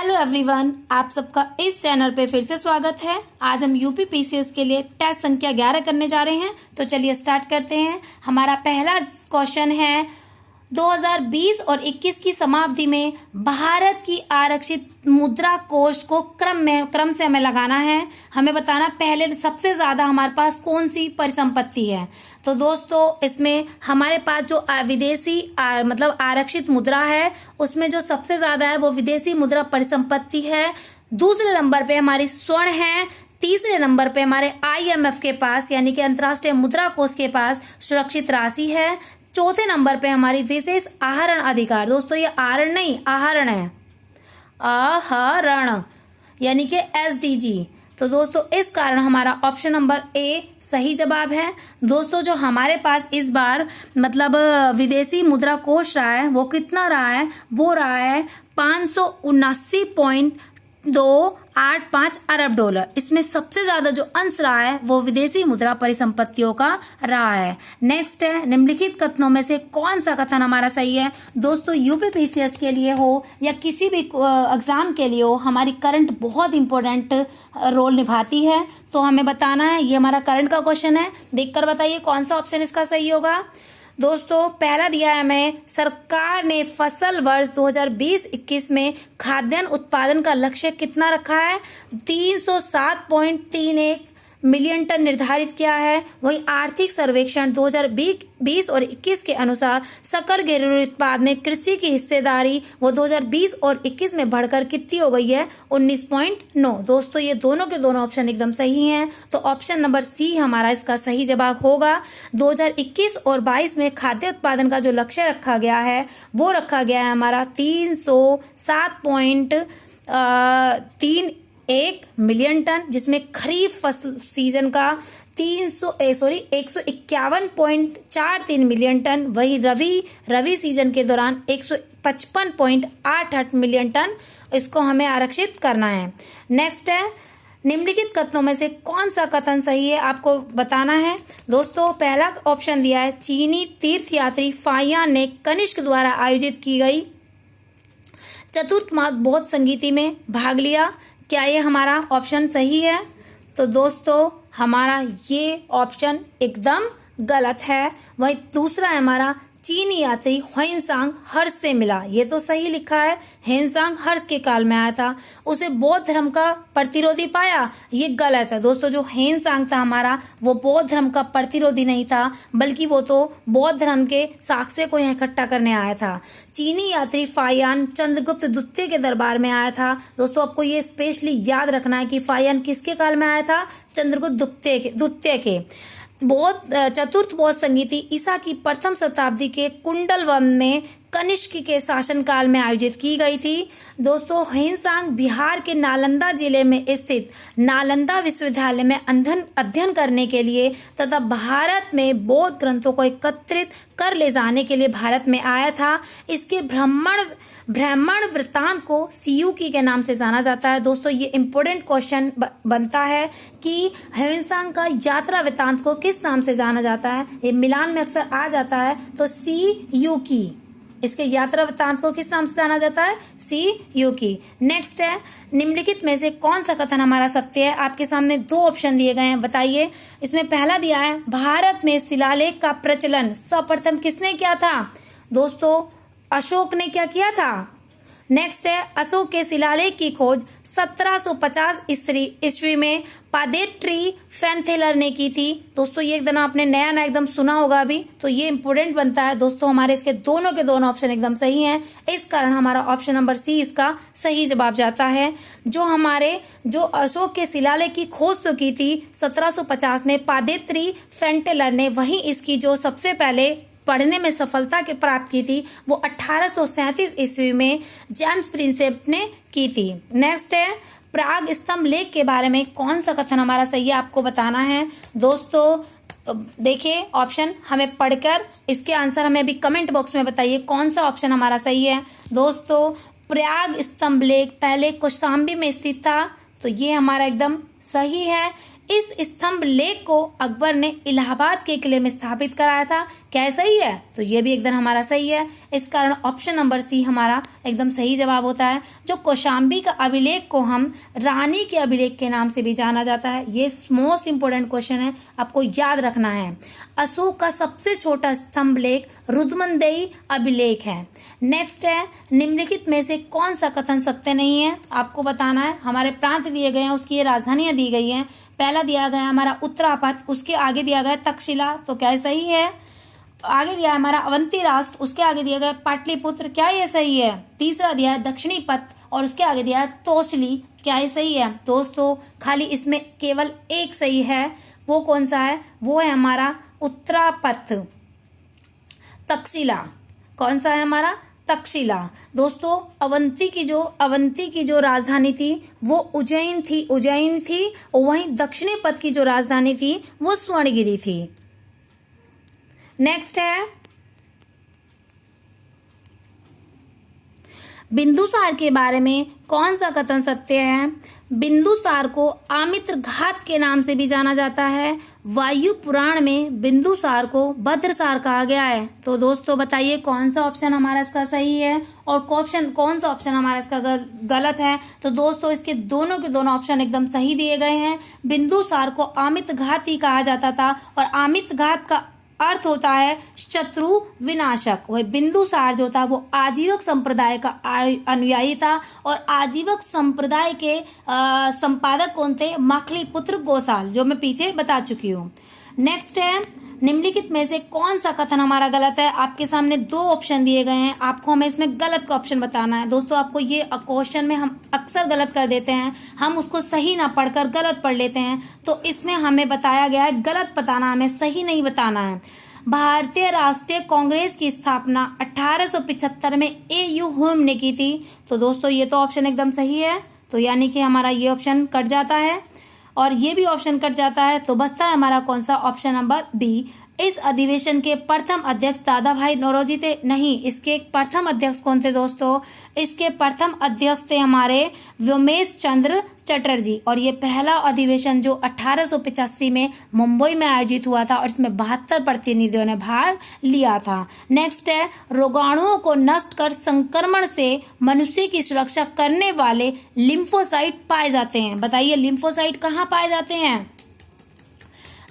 Hello everyone, आप सबका इस चैनल पे फिर से स्वागत है। आज हम यूपी पीसीएस के लिए टेस्ट संख्या 11 करने जा रहे हैं। तो चलिए स्टार्ट करते हैं। हमारा पहला क्वेश्चन है 2020 और 21 की समाप्ति में भारत की आरक्षित मुद्रा कोष को क्रम से हमें लगाना है। हमें बताना पहले सबसे ज्यादा हमारे पास कौन सी परिसंपत्ति है। तो दोस्तों इसमें हमारे पास जो विदेशी मतलब आरक्षित मुद्रा है उसमें जो सबसे ज्यादा है वो विदेशी मुद्रा परिसंपत्ति है। दूसरे नंबर पे हमारी स्वर्ण है। तीसरे नंबर पे हमारे IMF के पास यानी कि अंतर्राष्ट्रीय मुद्रा कोष के पास सुरक्षित राशि है। चौथे नंबर पे हमारी विशेष आहरण अधिकार, दोस्तों ये आहरण नहीं आहरण है, आहरण यानी कि SDG। तो दोस्तों इस कारण हमारा ऑप्शन नंबर A सही जवाब है। दोस्तों जो हमारे पास इस बार मतलब विदेशी मुद्रा कोष रहा है वो कितना रहा है, वो रहा है 579.285 अरब डॉलर। इसमें सबसे ज्यादा जो अंश रहा है वो विदेशी मुद्रा परिसंपत्तियों का रहा है। नेक्स्ट है निम्नलिखित कथनों में से कौन सा कथन हमारा सही है। दोस्तों यूपी पीसीएस के लिए हो या किसी भी एग्जाम के लिए हो, हमारी करंट बहुत इंपॉर्टेंट रोल निभाती है। तो हमें बताना है, ये हमारा करंट का क्वेश्चन है। देखकर बताइए कौन सा ऑप्शन इसका सही होगा। दोस्तों पहला दिया है हमें, सरकार ने फसल वर्ष 2020-21 में खाद्यान्न उत्पादन का लक्ष्य कितना रखा है, 307.31 मिलियन टन निर्धारित किया है। वही आर्थिक सर्वेक्षण 2020 और 21 के अनुसार सकल घरेलू उत्पाद में कृषि की हिस्सेदारी वो 2020 और 21 में बढ़कर कितनी हो गई है, 19.9। दोस्तों ये दोनों के दोनों ऑप्शन एकदम सही हैं। तो ऑप्शन नंबर C हमारा इसका सही जवाब होगा। 2021 और 22 में खाद्य उत्पादन का जो लक्ष्य रखा गया है वो रखा गया है हमारा 307.31 मिलियन टन, जिसमें खरीफ फसल सीजन का 151.43 मिलियन टन, वही रवि सीजन के दौरान 155.88 मिलियन टन इसको हमें आरक्षित करना है। नेक्स्ट है निम्नलिखित कथनों में से कौन सा कथन सही है, आपको बताना है। दोस्तों पहला ऑप्शन दिया है, चीनी तीर्थयात्री फाहियान ने कनिष्क द्वारा आयोजित की गई चतुर्थ बौद्ध संगीति में भाग लिया। क्या ये हमारा ऑप्शन सही है? तो दोस्तों हमारा ये ऑप्शन एकदम गलत है। वही दूसरा है हमारा, चीनी यात्री ह्वेनसांग हर्ष से मिला, ये तो सही लिखा है। ह्वेनसांग हर्ष के काल में आया था, उसे बौद्ध धर्म का प्रतिरोधी पाया, ये गलत है। दोस्तों जो ह्वेनसांग था हमारा वो बौद्ध धर्म का प्रतिरोधी नहीं था, बल्कि वो तो बौद्ध धर्म के साक्ष्य को यहाँ इकट्ठा करने आया था। चीनी यात्री फाहियान चंद्रगुप्त द्वितीय के दरबार में आया था। दोस्तों आपको ये स्पेशली याद रखना है कि फाहियान किसके काल में आया था, चंद्रगुप्त द्वितीय के। चतुर्थ बौद्ध संगीति ईसा की प्रथम शताब्दी के कुंडलवन में कनिष्क के शासनकाल में आयोजित की गई थी। दोस्तों ह्वेनसांग बिहार के नालंदा जिले में स्थित नालंदा विश्वविद्यालय में अध्ययन करने के लिए तथा भारत में बौद्ध ग्रंथों को एकत्रित कर ले जाने के लिए भारत में आया था। इसके ब्राह्मण वृत्तांत को सियुकी के नाम से जाना जाता है। दोस्तों ये इम्पोर्टेंट क्वेश्चन बनता है कि ह्वेनसांग का यात्रा वृत्तांत को किस नाम से जाना जाता है, ये मिलान में अक्सर आ जाता है। तो सियुकी, इसके यात्रा वृत्तांत को किस नाम से जाना जाता है, सियुकी। नेक्स्ट है निम्नलिखित में से कौन सा कथन हमारा सत्य है। आपके सामने दो ऑप्शन दिए गए हैं, बताइए। इसमें पहला दिया है, भारत में शिलालेख का प्रचलन सर्वप्रथम किसने किया था। दोस्तों अशोक ने क्या किया था। नेक्स्ट है, अशोक के शिलालेख की खोज 1750 ईस्वी में पादेट्री फैनथेलर ने की थी। दोस्तों ये एकदम आपने नया एकदम सुना होगा अभी, तो ये इंपोर्टेंट बनता है। दोस्तों हमारे इसके दोनों के दोनों ऑप्शन एकदम सही हैं। इस कारण हमारा ऑप्शन नंबर C इसका सही जवाब जाता है। जो अशोक के शिलालेख की खोज तो की थी 1750 में पादेट्री फैनथेलर ने, वहीं इसकी जो सबसे पहले पढ़ने में सफलता के प्राप्त की थी वो 1837 ईस्वी में जेम्स प्रिंसेप ने की थी। नेक्स्ट है, प्राग स्तंभ लेख के बारे में कौन सा कथन हमारा सही है, आपको बताना है। दोस्तों देखिए ऑप्शन हमें पढ़कर इसके आंसर हमें अभी कमेंट बॉक्स में बताइए कौन सा ऑप्शन हमारा सही है। दोस्तों प्राग स्तंभ लेख पहले कौशाम्बी में स्थित था, तो ये हमारा एकदम सही है। इस स्तंभ लेख को अकबर ने इलाहाबाद के किले में स्थापित कराया था। क्या सही है? तो ये भी एकदम हमारा सही है। इस कारण ऑप्शन नंबर सी हमारा एकदम सही जवाब होता है। जो कौशाम्बी का अभिलेख को हम रानी के अभिलेख के नाम से भी जाना जाता है। ये मोस्ट इंपोर्टेंट क्वेश्चन है, आपको याद रखना है। अशोक का सबसे छोटा स्तंभ लेख रुद्रमदेई अभिलेख है। नेक्स्ट है, निम्नलिखित में से कौन सा कथन सत्य नहीं है? आपको बताना है। हमारे प्रांत दिए गए हैं, उसकी ये राजधानियां दी गई हैं। पहला दिया गया हमारा उत्तरापथ, उसके आगे दिया गया तक्षशिला, तो क्या सही है? आगे दिया है हमारा अवंती राष्ट्र, उसके आगे दिया गया पाटलिपुत्र, क्या ये सही है? तीसरा दिया है दक्षिणी पथ और उसके आगे दिया है तोसली, क्या ये सही है? दोस्तों खाली इसमें केवल एक सही है, वो कौन सा है? वो है हमारा उत्तरापथ। तक्षशिला कौन सा है हमारा? तक्षशिला। दोस्तों अवंती की जो राजधानी थी वो उज्जैन थी और वहीं दक्षिणी पथ की जो राजधानी थी वो स्वर्णगिरी थी। नेक्स्ट है, बिंदुसार के बारे में कौन सा कथन सत्य है? बिंदुसार को आमित्र घात के नाम से भी जाना जाता है। वायु पुराण में बिंदुसार को भद्रसार कहा गया है। तो दोस्तों बताइए कौन सा ऑप्शन हमारा इसका सही है और कौन सा ऑप्शन हमारा इसका गलत है? तो दोस्तों इसके दोनों के दोनों ऑप्शन एकदम सही दिए गए हैं। बिंदुसार को आमित्र घात ही कहा जाता था और आमित्र घात का अर्थ होता है शत्रु विनाशक। वह बिंदुसार जो था वो आजीवक संप्रदाय का अनुयायी था और आजीवक संप्रदाय के संपादक कौन थे? माखली पुत्र गोसाल, जो मैं पीछे बता चुकी हूँ। नेक्स्ट है, निम्नलिखित में से कौन सा कथन हमारा गलत है? आपके सामने दो ऑप्शन दिए गए हैं, आपको हमें इसमें गलत का ऑप्शन बताना है। दोस्तों आपको ये क्वेश्चन में हम अक्सर गलत कर देते हैं, हम उसको सही ना पढ़कर गलत पढ़ लेते हैं। तो इसमें हमें बताया गया है गलत बताना, हमें सही नहीं बताना है। भारतीय राष्ट्रीय कांग्रेस की स्थापना 1875 में ए.यू. ह्यूम ने की थी। तो दोस्तों ये तो ऑप्शन एकदम सही है, तो यानी कि हमारा ये ऑप्शन कट जाता है और ये भी ऑप्शन कट जाता है। तो बचता है हमारा कौन सा? Option number B. इस अधिवेशन के प्रथम अध्यक्ष दादा भाई नौरोजी थे? नहीं, इसके प्रथम अध्यक्ष कौन थे दोस्तों? इसके प्रथम अध्यक्ष थे हमारे व्योमेश चंद्र चटर्जी और ये पहला अधिवेशन जो 1885 में मुंबई में आयोजित हुआ था और इसमें 72 प्रतिनिधियों ने भाग लिया था। नेक्स्ट है, रोगाणुओं को नष्ट कर संक्रमण से मनुष्य की सुरक्षा करने वाले लिम्फोसाइट पाए जाते हैं। बताइए लिम्फोसाइट कहाँ पाए जाते हैं?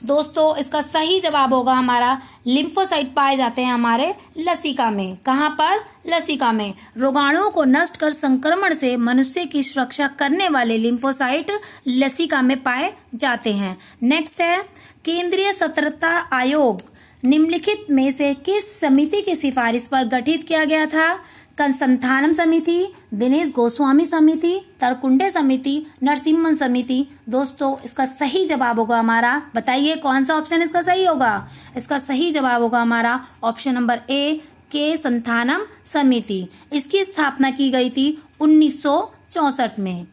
दोस्तों इसका सही जवाब होगा हमारा लिम्फोसाइट पाए जाते हैं हमारे लसिका में। कहाँ पर? लसिका में। रोगाणुओं को नष्ट कर संक्रमण से मनुष्य की सुरक्षा करने वाले लिम्फोसाइट लसिका में पाए जाते हैं। नेक्स्ट है, केंद्रीय सतर्कता आयोग निम्नलिखित में से किस समिति की सिफारिश पर गठित किया गया था? संस्थानम समिति, दिनेश गोस्वामी समिति, तरकुंडे समिति, नरसिम्हन समिति। दोस्तों इसका सही जवाब होगा हमारा, बताइए कौन सा ऑप्शन इसका सही होगा? इसका सही जवाब होगा हमारा ऑप्शन नंबर ए, के संस्थानम समिति। इसकी स्थापना की गई थी 1964 में।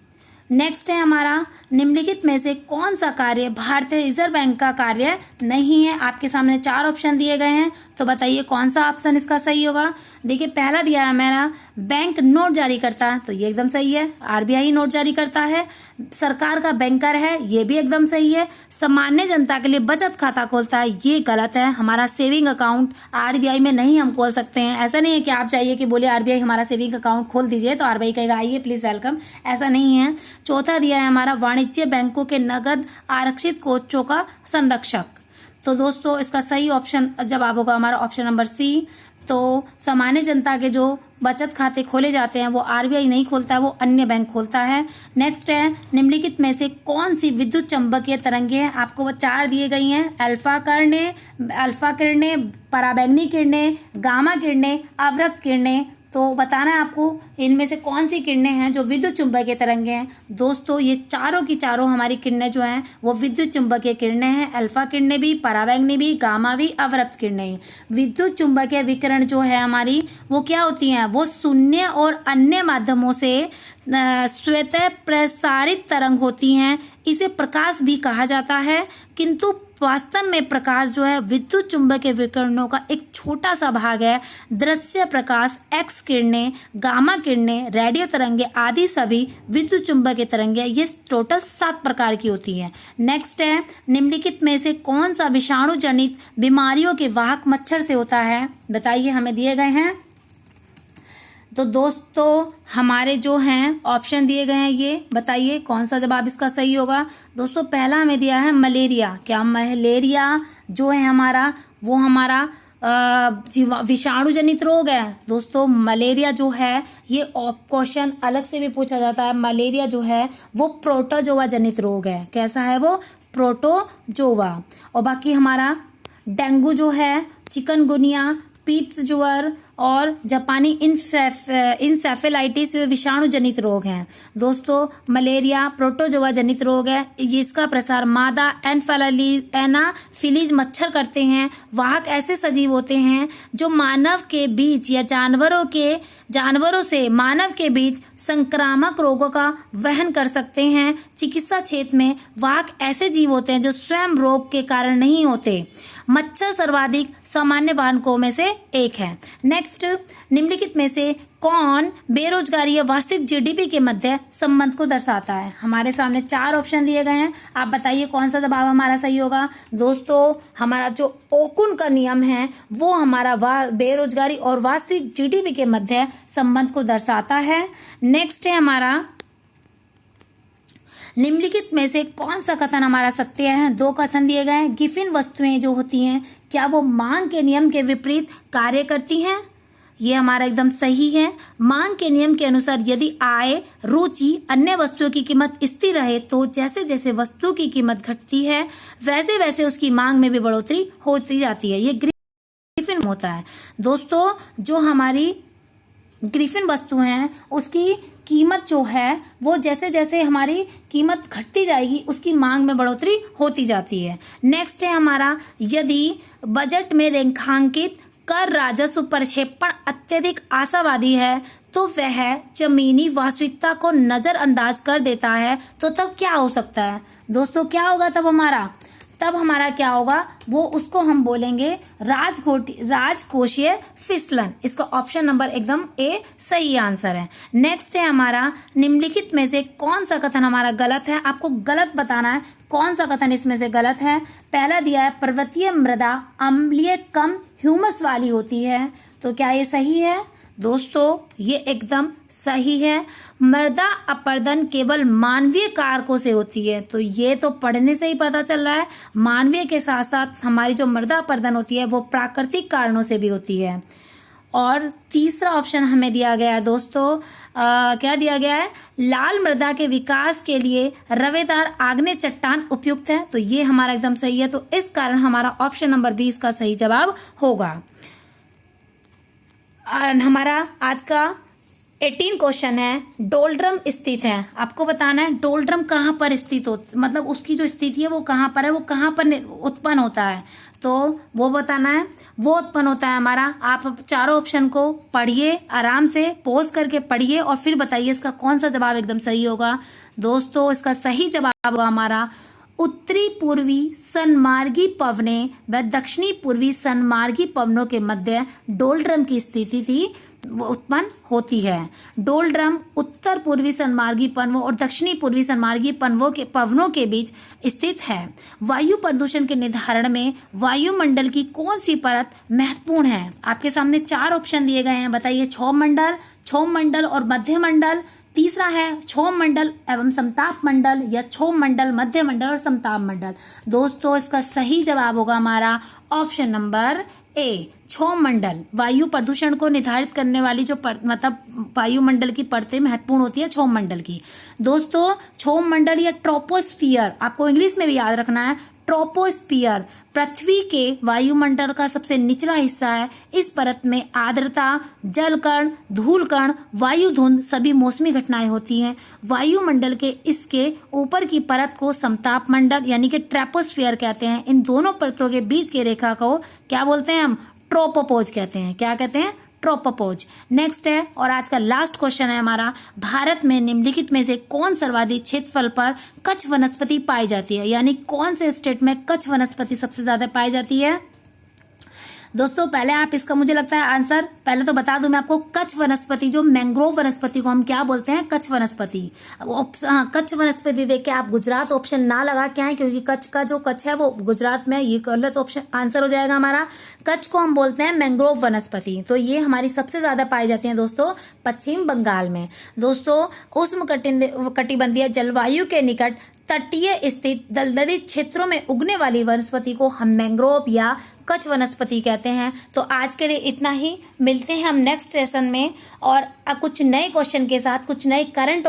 नेक्स्ट है हमारा, निम्नलिखित में से कौन सा कार्य भारतीय रिजर्व बैंक का कार्य नहीं है? आपके सामने 4 ऑप्शन दिए गए हैं, तो बताइए कौन सा ऑप्शन इसका सही होगा? देखिए पहला दिया है मेरा बैंक नोट जारी करता है, तो ये एकदम सही है, आरबीआई नोट जारी करता है। सरकार का बैंकर है, ये भी एकदम सही है। सामान्य जनता के लिए बचत खाता खोलता है, ये गलत है। हमारा सेविंग अकाउंट आरबीआई में नहीं हम खोल सकते हैं। ऐसा नहीं है कि आप चाहिए कि बोले आरबीआई हमारा सेविंग अकाउंट खोल दीजिए तो आरबीआई कहेगा आइए प्लीज वेलकम, ऐसा नहीं है। चौथा दिया है हमारा वाणिज्य बैंकों के नगद आरक्षित कोषों का संरक्षक। तो दोस्तों इसका सही ऑप्शन जवाब होगा हमारा ऑप्शन नंबर सी। तो सामान्य जनता के जो बचत खाते खोले जाते हैं वो आरबीआई नहीं खोलता है, वो अन्य बैंक खोलता है। नेक्स्ट है, निम्नलिखित में से कौन सी विद्युत चंबकीय तरंगे हैं? आपको वो 4 दिए गई हैं, अल्फा किरणें, पराबैंगनी किरणें, गामा किरणें, अवरक्त किरणें। तो बताना है आपको इनमें से कौन सी किरणें हैं जो विद्युत चुंबकीय तरंगे हैं। दोस्तों ये चारों की चारों हमारी किरणें जो हैं वो विद्युत चुंबकीय किरणें हैं। अल्फा किरणें भी, पराबैंगनी भी, गामा भी, अवरक्त किरणें। विद्युत चुंबकीय विकिरण जो है हमारी वो क्या होती हैं? वो शून्य और अन्य माध्यमों से स्वतः प्रसारित तरंग होती हैं। इसे प्रकाश भी कहा जाता है, किंतु वास्तव में प्रकाश जो है विद्युत चुंबकीय विकिरणों का एक छोटा सा भाग है। दृश्य प्रकाश, एक्स किरणें, गामा किरणें, रेडियो तरंगे आदि सभी विद्युत चुंबकीय तरंगे, ये टोटल 7 प्रकार की होती है। नेक्स्ट है, निम्नलिखित में से कौन सा विषाणु जनित बीमारियों के वाहक मच्छर से होता है? बताइए, हमें दिए गए हैं। तो दोस्तों हमारे जो हैं ऑप्शन दिए गए हैं, ये बताइए कौन सा जवाब इसका सही होगा। दोस्तों पहला हमें दिया है मलेरिया। क्या मलेरिया जो है हमारा, वो हमारा विषाणु जनित रोग है? दोस्तों मलेरिया जो है, ये क्वेश्चन अलग से भी पूछा जाता है। मलेरिया जो है वो प्रोटोजोआ जनित रोग है। कैसा है वो? प्रोटोजोआ। और बाकी हमारा डेंगू जो है, चिकनगुनिया, पीत ज्वर और जापानी इंसेफेलाइटिस विषाणु जनित रोग हैं। दोस्तों मलेरिया प्रोटोजोआ जनित रोग है। इसका प्रसार मादा एनाफिलीज मच्छर करते हैं। वाहक ऐसे सजीव होते हैं जो मानव के बीच या जानवरों से मानव के बीच संक्रामक रोगों का वहन कर सकते हैं। चिकित्सा क्षेत्र में वाहक ऐसे जीव होते हैं जो स्वयं रोग के कारण नहीं होते। मच्छर सर्वाधिक सामान्य वाहकों में से एक है। नेक्स्ट, निम्नलिखित में से कौन बेरोजगारी या वास्तविक जीडीपी के मध्य संबंध को दर्शाता है? हमारे सामने 4 ऑप्शन दिए गए हैं। आप बताइए कौन सा जवाब हमारा सही होगा। दोस्तों हमारा जो ओकुन का नियम है वो हमारा बेरोजगारी और वास्तविक जीडीपी के मध्य संबंध को दर्शाता है। नेक्स्ट है हमारा, निम्नलिखित में से कौन सा कथन हमारा सत्य है? 2 कथन दिए गए हैं। गिफिन वस्तुएं जो होती हैं क्या वो मांग के नियम के विपरीत कार्य करती हैं? ये हमारा एकदम सही है। मांग के नियम के अनुसार यदि आय, रुचि, अन्य वस्तुओं की कीमत स्थिर रहे तो जैसे जैसे वस्तु की कीमत घटती है वैसे वैसे उसकी मांग में भी बढ़ोतरी होती जाती है। ये ग्रिफिन होता है। दोस्तों जो हमारी ग्रिफिन वस्तु हैं उसकी कीमत जो है वो जैसे जैसे हमारी कीमत घटती जाएगी उसकी मांग में बढ़ोतरी होती जाती है। नेक्स्ट है हमारा, यदि बजट में रेखांकित कर राजस्व प्रक्षेपण अत्यधिक आशावादी है तो वह जमीनी वास्तविकता को नजरअंदाज कर देता है तो तब क्या हो सकता है? दोस्तों क्या होगा तब हमारा क्या होगा, वो उसको हम बोलेंगे राजकोषीय फिसलन। इसका ऑप्शन नंबर एकदम ए सही आंसर है। नेक्स्ट है हमारा, निम्नलिखित में से कौन सा कथन हमारा गलत है? आपको गलत बताना है कौन सा कथन इसमें से गलत है। पहला दिया है पर्वतीय मृदा अम्लीय कम ह्यूमस वाली होती है, तो क्या ये सही है? दोस्तों ये एकदम सही है। मृदा अपरदन केवल मानवीय कारकों से होती है, तो ये तो पढ़ने से ही पता चल रहा है। मानवीय के साथ साथ हमारी जो मृदा अपरदन होती है वो प्राकृतिक कारणों से भी होती है। और तीसरा ऑप्शन हमें दिया गया है दोस्तों, क्या दिया गया है? लाल मृदा के विकास के लिए रवेदार आग्नेय चट्टान उपयुक्त है, तो ये हमारा एकदम सही है। तो इस कारण हमारा ऑप्शन नंबर 20 का सही जवाब होगा। हमारा आज का 18 क्वेश्चन है, डोलड्रम स्थित है। आपको बताना है डोलड्रम कहाँ पर स्थित हो, मतलब उसकी जो स्थिति है वो कहाँ पर है, वो कहाँ पर उत्पन्न होता है, तो वो बताना है। वो उत्पन्न होता है हमारा, आप चारों ऑप्शन को पढ़िए, आराम से पॉज करके पढ़िए और फिर बताइए इसका कौन सा जवाब एकदम सही होगा। दोस्तों इसका सही जवाब होगा हमारा उत्तरी पूर्वी सनमार्गी पवनें व दक्षिणी पूर्वी सनमार्गी पवनों के मध्य डोलड्रम की स्थिति थी वो उत्पन्न होती है। डोलड्रम उत्तर पूर्वी सनमार्गी पवनों और दक्षिणी पूर्वी सनमार्गी पवनों के बीच स्थित है। वायु प्रदूषण के निर्धारण में वायुमंडल की कौन सी परत महत्वपूर्ण है? आपके सामने 4 ऑप्शन दिए गए हैं, बताइए। क्षोभ मंडल और मध्य मंडल, तीसरा है क्षोभ मंडल एवं समताप मंडल, या क्षोभ मंडल, मध्य मंडल और समताप मंडल। दोस्तों इसका सही जवाब होगा हमारा ऑप्शन नंबर ए, क्षोभ मंडल। वायु प्रदूषण को निर्धारित करने वाली जो मतलब वायुमंडल की परतें महत्वपूर्ण होती है क्षोभ मंडल की। दोस्तों क्षोभ मंडल या ट्रोपोस्फियर, आपको इंग्लिश में भी याद रखना है, ट्रोपोस्फियर पृथ्वी के वायुमंडल का सबसे निचला हिस्सा है। इस परत में आर्द्रता, जलकण, धूलकण, वायु धुंध सभी मौसमी घटनाएं होती हैं। वायुमंडल के इसके ऊपर की परत को समताप मंडल यानी कि ट्रोपोस्फियर कहते हैं। इन दोनों परतों के बीच की रेखा को क्या बोलते हैं हम? ट्रोपोपोज कहते हैं। क्या कहते हैं? ट्रोपोपोज। नेक्स्ट है और आज का लास्ट क्वेश्चन है हमारा, भारत में निम्नलिखित में से कौन सर्वाधिक क्षेत्रफल पर कच्छ वनस्पति पाई जाती है, यानी कौन से स्टेट में कच्छ वनस्पति सबसे ज्यादा पाई जाती है। दोस्तों पहले आप इसका मुझे लगता है आंसर पहले तो बता दूं मैं आपको, कच्छ वनस्पति जो मैंग्रोव वनस्पति को हम क्या बोलते हैं, कच्छ वनस्पति। कच्छ वनस्पति देख के आप गुजरात ऑप्शन ना लगा क्या है, क्योंकि कच्छ का जो कच्छ है वो गुजरात में, ये गलत ऑप्शन आंसर हो जाएगा हमारा। कच्छ को हम बोलते हैं मैंग्रोव वनस्पति, तो ये हमारी सबसे ज्यादा पाई जाती है दोस्तों पश्चिम बंगाल में। दोस्तों उष्णकटिबंधीय जलवायु के निकट तटीय स्थित दलदली क्षेत्रों में उगने वाली वनस्पति को हम मैंग्रोव या कच्छ वनस्पति कहते हैं। तो आज के लिए इतना ही, मिलते हैं हम नेक्स्ट सेशन में और कुछ नए क्वेश्चन के साथ, कुछ नए करंट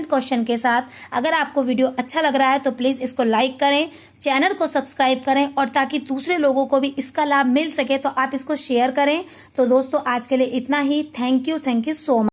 क्वेश्चन के साथ। अगर आपको वीडियो अच्छा लग रहा है तो प्लीज़ इसको लाइक करें, चैनल को सब्सक्राइब करें, और ताकि दूसरे लोगों को भी इसका लाभ मिल सके तो आप इसको शेयर करें। तो दोस्तों आज के लिए इतना ही। Thank you so much.